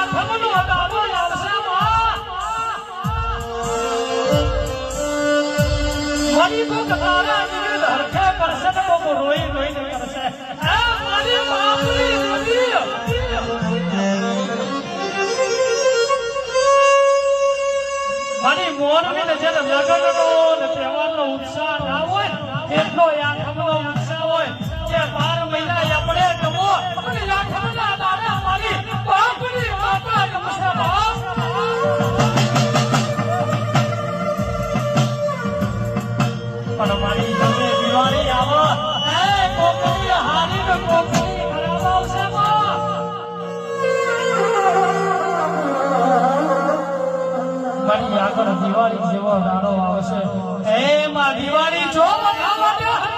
આખમનો દાડો આવશે મારી તો તારા વિરુદ્ધ હરખે કરશે તો રોઈ રોઈને કરશે મારી બાપની નદી મારી મોરની ને જેને લગનનો ને તહેવારનો ઉત્સાહ ના હોય એટલો આખમનો ઉત્સાહ હોય કે 12 મહિના આપણે ગમો અને આખમના દાડે મારી બાપની માતા ગમશે બાપ પણ મારી તમે દિવાળી આવો એ કોકરી હારી ને કોકરી ખરાબ આવશે મારી આગળ દિવાળી જેવો દાડો આવશે એ માં દિવાળી જો બધા માટે